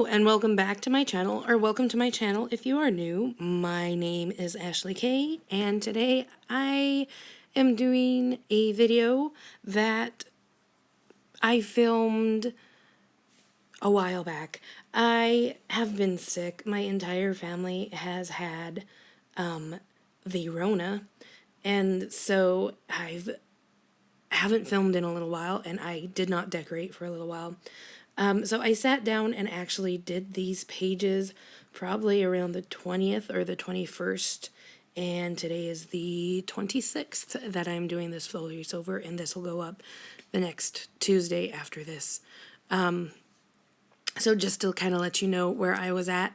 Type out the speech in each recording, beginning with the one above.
Hello and welcome back to my channel, or welcome to my channel if you are new. My name is Ashley Kay, and today I am doing a video that I filmed a while back. I have been sick. My entire family has had the Rona, and so haven't filmed in a little while, and I did not decorate for a little while. So I sat down and actually did these pages probably around the 20th or the 21st, and today is the 26th that I'm doing this voiceover, and this will go up the next Tuesday after this. So just to kind of let you know where I was at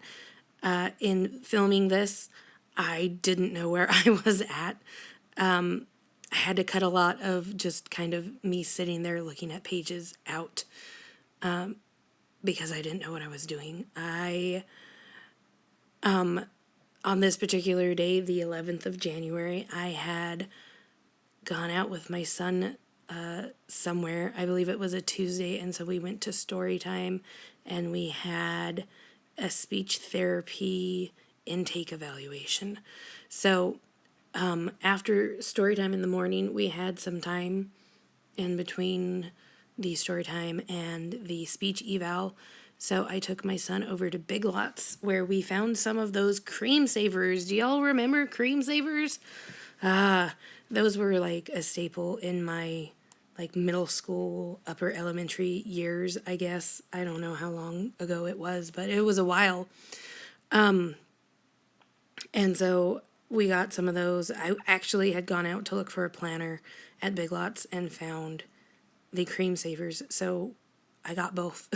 in filming this, I didn't know where I was at. I had to cut a lot of just kind of me sitting there looking at pages out because I didn't know what I was doing. On this particular day, the 11th of January, I had gone out with my son somewhere. I believe it was a Tuesday, and so we went to story time, and we had a speech therapy intake evaluation. So after story time in the morning, we had some time in between the story time and the speech eval. So I took my son over to Big Lots, where we found some of those cream savers. Do y'all remember cream savers? Those were like a staple in my middle school, upper elementary years, I guess. I don't know how long ago it was, but it was a while. And so we got some of those. I actually had gone out to look for a planner at Big Lots and found the cream savers, so I got both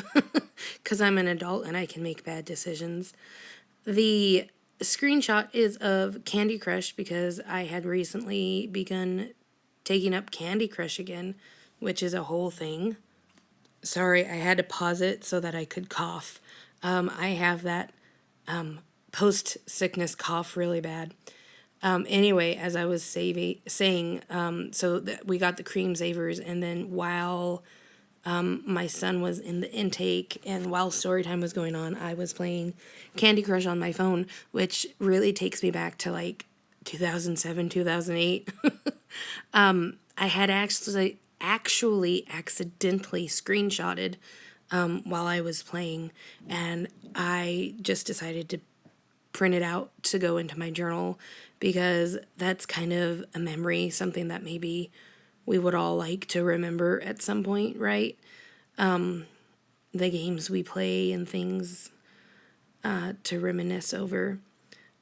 because I'm an adult and I can make bad decisions. The screenshot is of Candy Crush because I had recently begun taking up Candy Crush again, which is a whole thing. Sorry, I had to pause it so that I could cough. I have that post-sickness cough really bad. Anyway, as I was saying, so that we got the cream savers, and then while my son was in the intake and while story time was going on, I was playing Candy Crush on my phone, which really takes me back to like 2007, 2008. I had actually accidentally screenshotted while I was playing, and I just decided to print it out to go into my journal because that's kind of a memory, something that maybe we would all like to remember at some point, right? The games we play and things to reminisce over.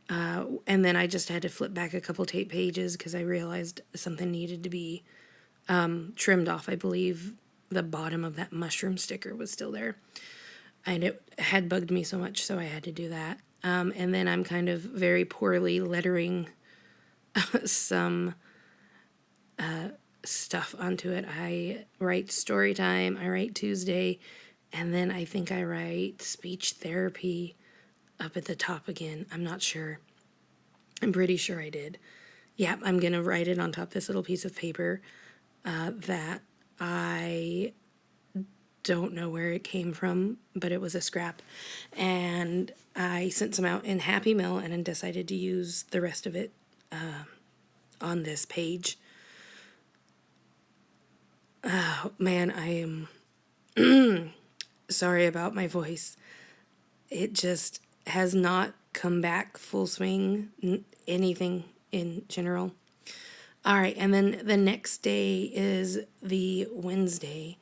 And then I just had to flip back a couple tape pages because I realized something needed to be trimmed off. I believe the bottom of that mushroom sticker was still there. And it had bugged me so much, so I had to do that. And then I'm kind of very poorly lettering some stuff onto it. I write story time, I write Tuesday, and then I think I write speech therapy up at the top again. I'm not sure. I'm pretty sure I did. Yeah, I'm going to write it on top of this little piece of paper that I don't know where it came from, but it was a scrap. And I sent some out in Happy Mail and then decided to use the rest of it on this page. Oh, man, I am sorry about my voice. It just has not come back full swing, anything in general. All right, and then the next day is the Wednesday,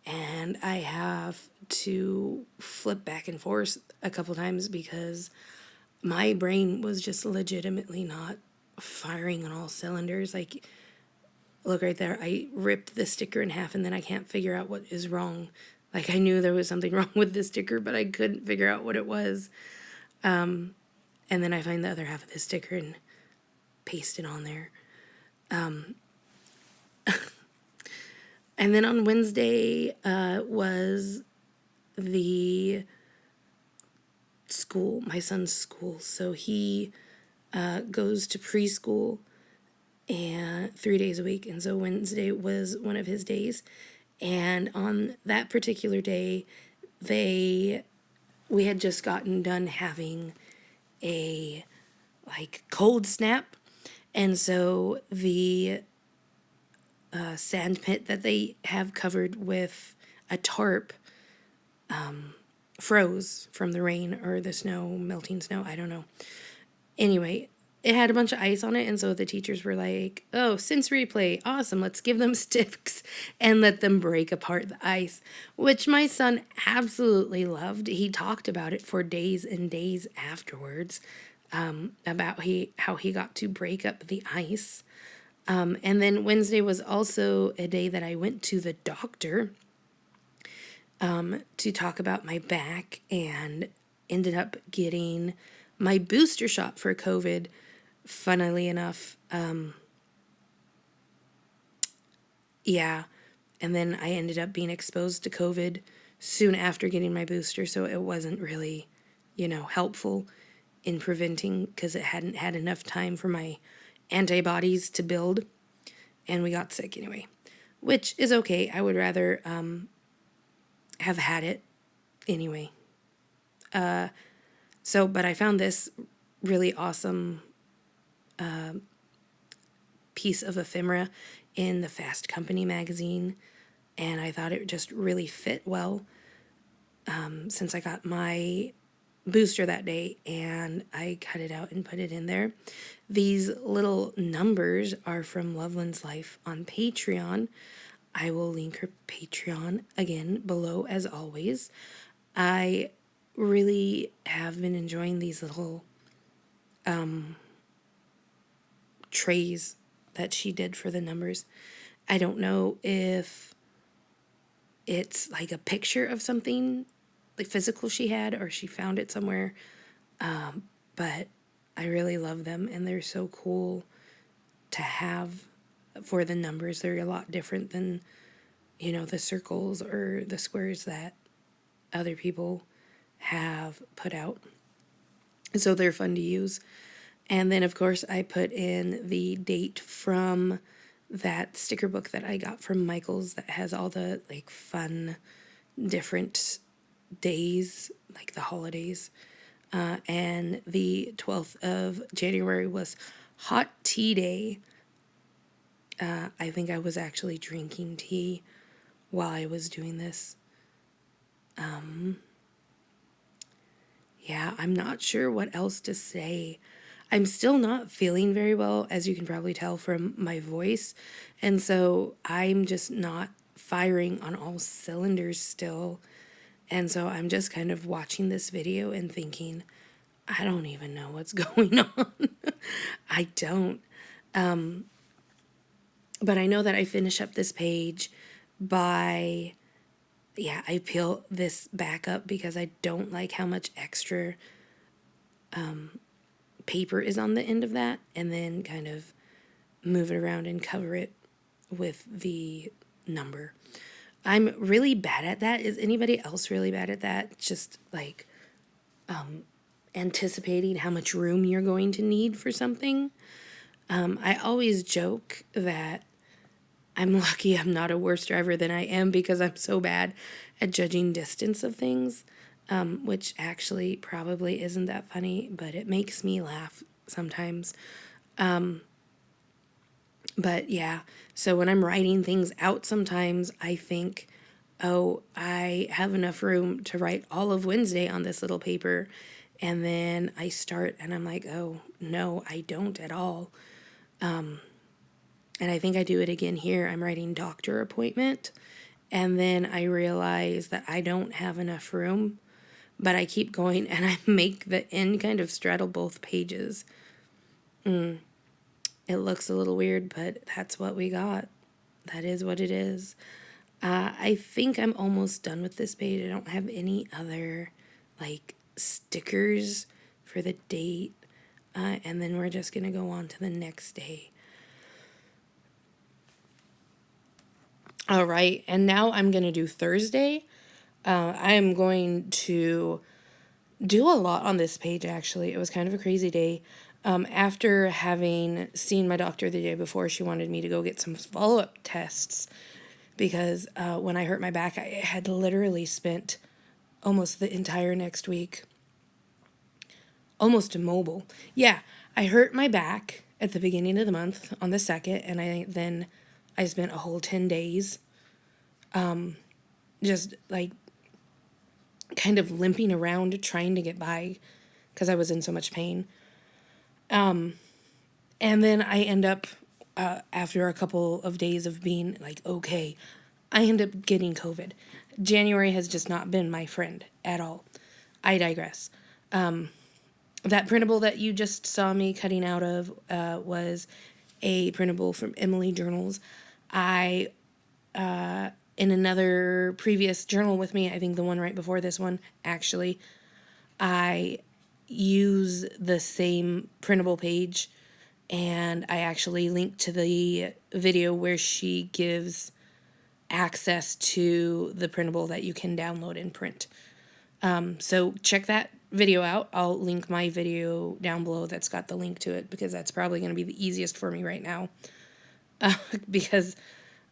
and I have to flip back and forth a couple times because my brain was just legitimately not firing on all cylinders. Like, look right there, I ripped the sticker in half and then I can't figure out what is wrong. Like, I knew there was something wrong with the sticker, but I couldn't figure out what it was. And then I find the other half of the sticker and paste it on there. And then on Wednesday was the school, my son's school. So he goes to preschool and 3 days a week. And so Wednesday was one of his days. And on that particular day, they we had just gotten done having a like cold snap, and so the sand pit that they have covered with a tarp froze from the rain or the snow, melting snow, I don't know. Anyway, it had a bunch of ice on it, and so the teachers were like, oh, sensory play, awesome, let's give them sticks and let them break apart the ice, which my son absolutely loved. He talked about it for days and days afterwards, about how he got to break up the ice. And then Wednesday was also a day that I went to the doctor to talk about my back, and ended up getting my booster shot for COVID, funnily enough. Yeah. And then I ended up being exposed to COVID soon after getting my booster, so it wasn't really, helpful in preventing, because it hadn't had enough time for my antibodies to build, and we got sick anyway, which is okay. I would rather have had it anyway. But I found this really awesome piece of ephemera in the Fast Company magazine, and I thought it just really fit well, since I got my booster that day, and I cut it out and put it in there. These little numbers are from Loveland's Life on Patreon. I will link her Patreon again below, as always. I really have been enjoying these little trays that she did for the numbers. I don't know if it's like a picture of something like physical she had, or she found it somewhere, but I really love them, and they're so cool to have for the numbers. They're a lot different than, the circles or the squares that other people have put out. So they're fun to use. And then, of course, I put in the date from that sticker book that I got from Michael's that has all the like fun different days, like the holidays. And the 12th of January was hot tea day. I think I was actually drinking tea while I was doing this. Yeah, I'm not sure what else to say. I'm still not feeling very well, as you can probably tell from my voice. And so I'm just not firing on all cylinders still. And so I'm just kind of watching this video and thinking, I don't even know what's going on. I don't. But I know that I finish up this page by, I peel this back up because I don't like how much extra paper is on the end of that, and then kind of move it around and cover it with the number. I'm really bad at that. Is anybody else really bad at that? Just like anticipating how much room you're going to need for something. I always joke that I'm lucky I'm not a worse driver than I am, because I'm so bad at judging distance of things, which actually probably isn't that funny, but it makes me laugh sometimes. But yeah, so when I'm writing things out, sometimes I think, oh, I have enough room to write all of Wednesday on this little paper. And then I start and I'm like, oh, no, I don't at all. And I think I do it again here. I'm writing doctor appointment. And then I realize that I don't have enough room, but I keep going and I make the end kind of straddle both pages. It looks a little weird, but that's what we got. That is what it is. I think I'm almost done with this page. I don't have any other like stickers for the date. And then we're just going to go on to the next day. All right, and now I'm going to do Thursday. I am going to do a lot on this page, actually. It was kind of a crazy day. After having seen my doctor the day before, she wanted me to go get some follow-up tests, because when I hurt my back, I had literally spent almost the entire next week, almost immobile. Yeah, I hurt my back at the beginning of the month on the 2nd, and I spent a whole 10 days just like kind of limping around trying to get by because I was in so much pain. And then I end up, after a couple of days of being like, okay, I end up getting COVID. January has just not been my friend at all. I digress. That printable that you just saw me cutting out of was a printable from Emily Journals. I, in another previous journal with me, I think the one right before this one, actually, I use the same printable page, and I actually linked to the video where she gives access to the printable that you can download and print. So check that video out. I'll link my video down below that's got the link to it, because that's probably going to be the easiest for me right now. Because,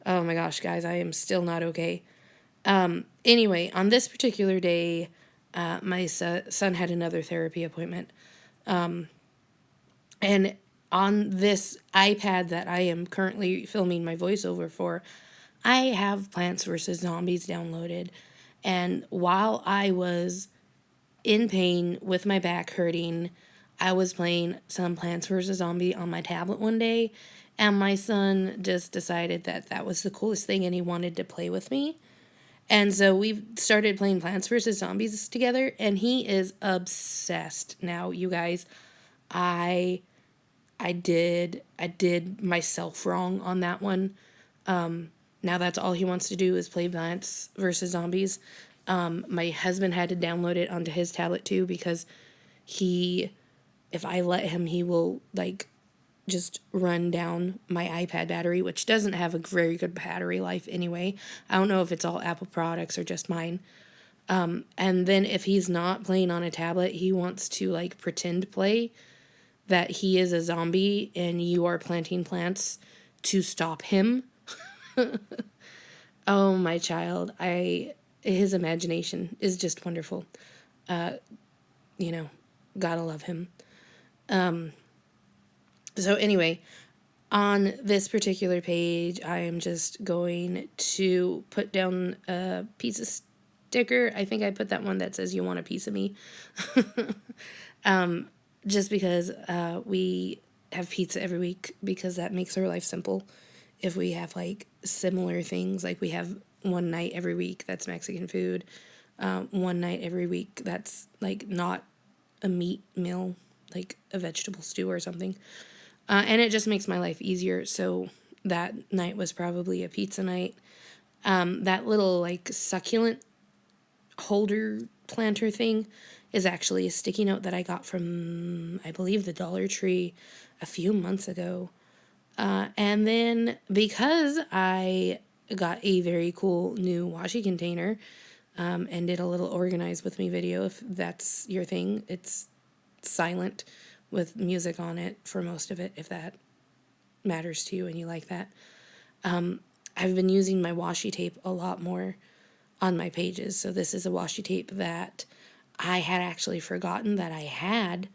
oh my gosh, guys, I am still not okay. Anyway, on this particular day, my son had another therapy appointment. And on this iPad that I am currently filming my voiceover for, I have Plants vs. Zombies downloaded. And while I was in pain with my back hurting, I was playing some Plants vs. Zombie on my tablet one day, and my son just decided that that was the coolest thing and he wanted to play with me. And so we started playing Plants vs. Zombies together, and he is obsessed now, you guys. I did myself wrong on that one. Now that's all he wants to do is play Plants vs. Zombies. My husband had to download it onto his tablet too, because if I let him, he will like just run down my iPad battery, which doesn't have a very good battery life anyway. I don't know if it's all Apple products or just mine. And then if he's not playing on a tablet, he wants to like pretend play that he is a zombie and you are planting plants to stop him. Oh, my child. His imagination is just wonderful. Gotta love him. So anyway, on this particular page, I am just going to put down a piece of sticker. I think I put that one that says, "You want a piece of me?" Just because we have pizza every week, because that makes our life simple. If we have like similar things, like we have one night every week that's Mexican food, one night every week that's like not a meat meal, like a vegetable stew or something. And it just makes my life easier. So that night was probably a pizza night. That little like succulent holder planter thing is actually a sticky note that I got from, I believe, the Dollar Tree a few months ago. And then because I got a very cool new washi container, and did a little organize with me video, if that's your thing, it's silent with music on it for most of it, if that matters to you and you like that. I've been using my washi tape a lot more on my pages. So this is a washi tape that I had actually forgotten that I had,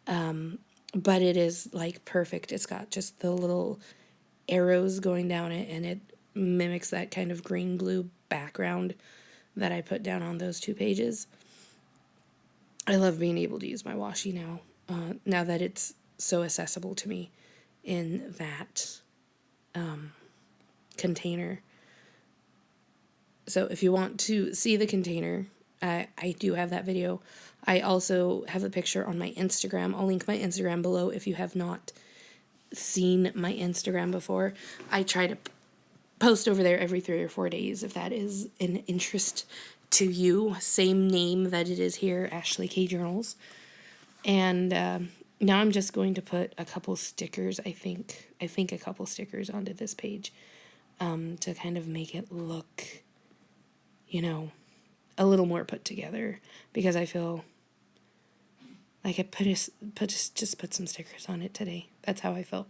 but it is like perfect. It's got just the little arrows going down it, and it mimics that kind of green-blue background that I put down on those two pages. I love being able to use my washi now, now that it's so accessible to me in that container. So if you want to see the container, I do have that video. I also have a picture on my Instagram. I'll link my Instagram below if you have not seen my Instagram before. I try to post over there every 3 or 4 days if that is an interest to you. Same name that it is here, Ashley K Journals. And now I'm just going to put a couple stickers, I think a couple stickers onto this page, to kind of make it look, a little more put together, because I feel like I just put some stickers on it today. That's how I felt.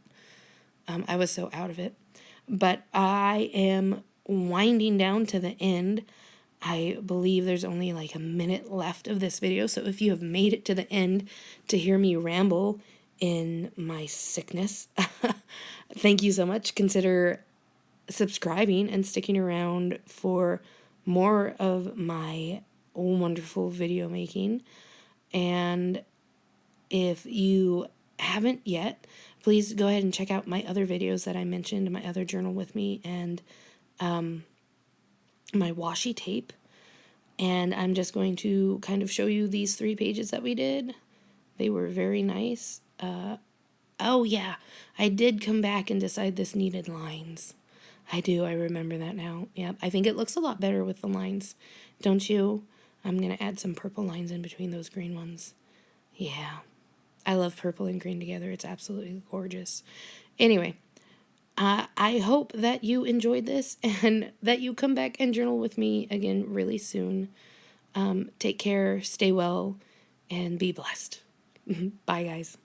I was so out of it. But I am winding down to the end I believe there's only like a minute left of this video, so if you have made it to the end to hear me ramble in my sickness, thank you so much. Consider subscribing and sticking around for more of my wonderful video making. And if you haven't yet, please go ahead and check out my other videos that I mentioned, my other journal with me, and my washi tape. And I'm just going to kind of show you these 3 pages that we did. They were very nice. Oh yeah, I did come back and decide this needed lines. I do, I remember that now. Yeah, I think it looks a lot better with the lines. Don't you? I'm going to add some purple lines in between those green ones. Yeah, I love purple and green together. It's absolutely gorgeous. Anyway, I hope that you enjoyed this and that you come back and journal with me again really soon. Take care, stay well, and be blessed. Bye, guys.